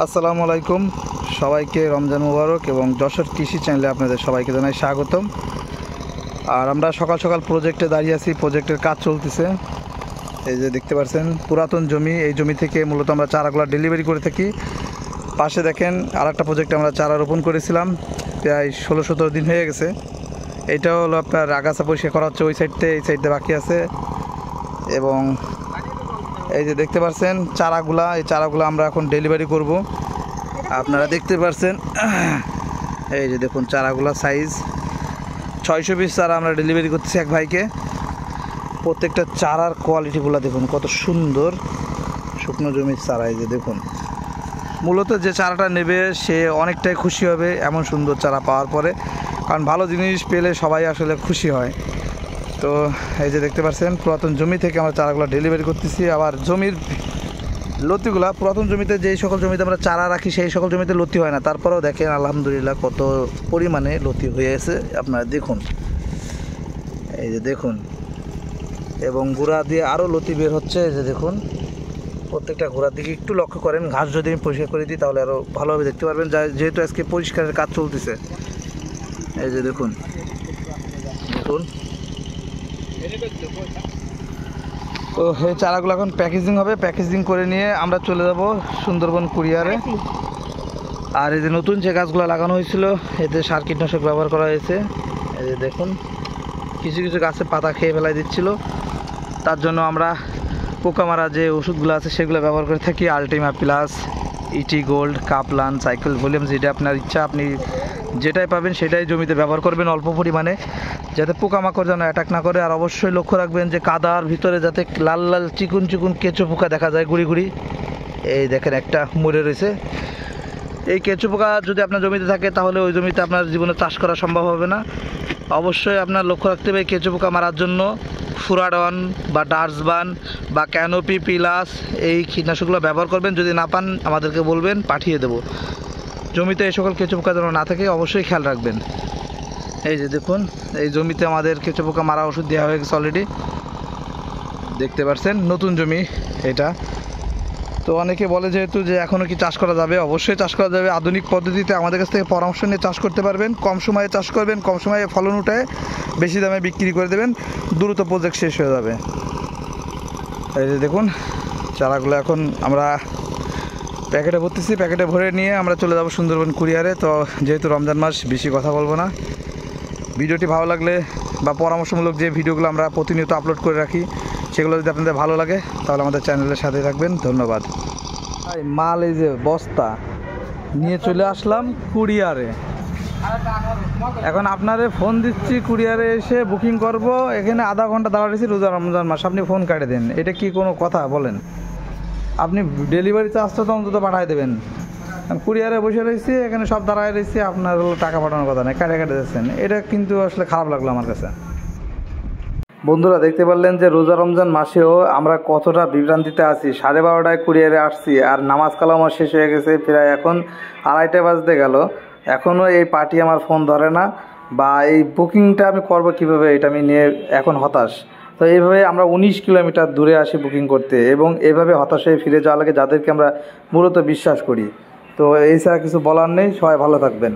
আসসালামু আলাইকুম, সবাইকে রমজান মুবারক এবং যশোর কৃষি চ্যানেলে আপনাদের সবাইকে জানাই স্বাগতম। আর আমরা সকাল সকাল প্রজেক্টে দাঁড়িয়ে আছি, প্রজেক্টের কাজ চলতেছে। এই যে দেখতে পাচ্ছেন পুরাতন জমি, এই জমি থেকে মূলত আমরা চারাগুলো ডেলিভারি করে থাকি। পাশে দেখেন আরেকটা প্রজেক্টে আমরা চারা রোপণ করেছিলাম, প্রায় 16-17 দিন হয়ে গেছে। এটাও হলো আপনার আগাছা পরিষ্কার করা হচ্ছে ওই সাইডতে, এই সাইডে বাকি আছে। এবং এই যে দেখতে পাচ্ছেন চারাগুলা, এই চারাগুলো আমরা এখন ডেলিভারি করব। আপনারা দেখতে পাচ্ছেন এই যে দেখুন চারাগুলা সাইজ 600 পিস চারা আমরা ডেলিভারি করতেছি এক ভাইকে। প্রত্যেকটা চারার কোয়ালিটিগুলো দেখুন কত সুন্দর, শুকনো জমির চারা। এই যে দেখুন, মূলত যে চারাটা নেবে সে অনেকটাই খুশি হবে এমন সুন্দর চারা পাওয়ার পরে, কারণ ভালো জিনিস পেলে সবাই আসলে খুশি হয়। তো এই যে দেখতে পাচ্ছেন পুরাতন জমি থেকে আমরা চারাগুলো ডেলিভারি করতেছি। আবার জমির লতিগুলা পুরাতন জমিতে যেই সকল জমিতে আমরা চারা রাখি সেই সকল জমিতে লতি হয় না, তারপরেও দেখেন আলহামদুলিল্লাহ কত পরিমাণে লতি হয়েছে আপনারা দেখুন। এই যে দেখুন, এবং গুঁড়া দিয়ে আরও লতি বের হচ্ছে। এই যে দেখুন, প্রত্যেকটা গোড়ার দিকে একটু লক্ষ্য করেন, ঘাস যদি আমি পরিষ্কার করে দিই তাহলে আরও ভালোভাবে দেখতে পারবেন, যেহেতু আজকে পরিষ্কারের কাজ চলতেছে। এই যে দেখুন দেখুন, তো এই চারাগুলো এখন প্যাকেজিং হবে, প্যাকেজিং করে নিয়ে আমরা চলে যাব সুন্দরবন কুরিয়ারে। আর এই যে নতুন যে গাছগুলো লাগানো হয়েছিল এতে সার কীটনাশক ব্যবহার করা হয়েছে। এই যে দেখুন, কিছু কিছু গাছে পাতা খেয়ে ফেলাই দিচ্ছিল, তার জন্য আমরা পোকা মারা যে ওষুধগুলো আছে সেগুলো ব্যবহার করে থাকি। আলটিমা প্লাস, ইটি গোল্ড, কাপলান, সাইকেল ভলিউম, যেটা আপনার ইচ্ছা আপনি যেটাই পাবেন সেটাই জমিতে ব্যবহার করবেন অল্প পরিমাণে, যাতে পোকামাকড় যেন অ্যাটাক না করে। আর অবশ্যই লক্ষ্য রাখবেন যে কাদার ভিতরে যাতে লাল লাল চিকুন চিকুন কেঁচো পোকা দেখা যায় গুড়ি গুড়ি। এই দেখেন একটা মরে রয়েছে। এই কেঁচো পোকা যদি আপনার জমিতে থাকে তাহলে ওই জমিতে আপনার জীবনে চাষ করা সম্ভব হবে না। অবশ্যই আপনার লক্ষ্য রাখতে হবে কেঁচো পোকা মারার জন্য ফুরাডন বা ডার্সবান বা ক্যানোপি প্লাস এই কীটনাশকগুলো ব্যবহার করবেন। যদি না পান আমাদেরকে বলবেন, পাঠিয়ে দেব। জমিতে এই সকল কেঁচো পোকা যেন না থাকে অবশ্যই খেয়াল রাখবেন। এই যে দেখুন, এই জমিতে আমাদের কেঁচো পোকা মারা ওষুধ দেওয়া হয়ে গেছে অলরেডি, দেখতে পাচ্ছেন নতুন জমি এটা। তো অনেকে বলে যেহেতু যে এখনও কি চাষ করা যাবে, অবশ্যই চাষ করা যাবে। আধুনিক পদ্ধতিতে আমাদের কাছ থেকে পরামর্শ নিয়ে চাষ করতে পারবেন। কম সময়ে চাষ করবেন, কম সময়ে ফলন উঠায় বেশি দামে বিক্রি করে দেবেন, দ্রুত প্রজেক্ট শেষ হয়ে যাবে। এই যে দেখুন চারাগুলো এখন আমরা প্যাকেটে ভরতেছি, প্যাকেটে ভরে নিয়ে আমরা চলে যাব সুন্দরবন কুরিয়ারে। তো যেহেতু রমজান মাস বেশি কথা বলবো না। ভিডিওটি ভালো লাগলে বা পরামর্শমূলক যে ভিডিওগুলো আমরা প্রতিনিয়ত আপলোড করে রাখি সেগুলো যদি আপনাদের ভালো লাগে তাহলে আমাদের চ্যানেলের সাথে থাকবেন। ধন্যবাদ। মাল এই যে বস্তা নিয়ে চলে আসলাম কুরিয়ারে। এখন আপনারে ফোন দিচ্ছি, কুরিয়ারে এসে বুকিং করব, এখানে আধা ঘন্টা দাঁড়িয়েছি। রোজা রমজান মাস, আপনি ফোন কাটে দেন, এটা কি কোনো কথা বলেন? আপনি ডেলিভারি চার্জটা তো অন্তত পাঠাই দেবেন। কুরিয়ারে বসে রয়েছি, এখানে সব দাঁড়ায় রয়েছি, আপনার হলো টাকা পাঠানোর কথা নেই, কাটে দিচ্ছেন। এটা কিন্তু আসলে খারাপ লাগলো আমার কাছে। বন্ধুরা দেখতে পারলেন যে রোজা রমজান মাসেও আমরা কতটা বিভ্রান্তিতে আছি। 12:30টায় কুরিয়ারে আসছি আর নামাজ কালামও শেষ হয়ে গেছে, প্রায় এখন 2:30 বাজতে গেল, এখনও এই পার্টি আমার ফোন ধরে না, বা এই বুকিংটা আমি করব কিভাবে এটা আমি নিয়ে এখন হতাশ। তো এইভাবে আমরা 19 কিলোমিটার দূরে আসি বুকিং করতে, এবং এইভাবে হতাশ হয়ে ফিরে যাওয়া লাগে যাদেরকে আমরা মূলত বিশ্বাস করি। তো এই ছাড়া কিছু বলার নেই, সবাই ভালো থাকবেন।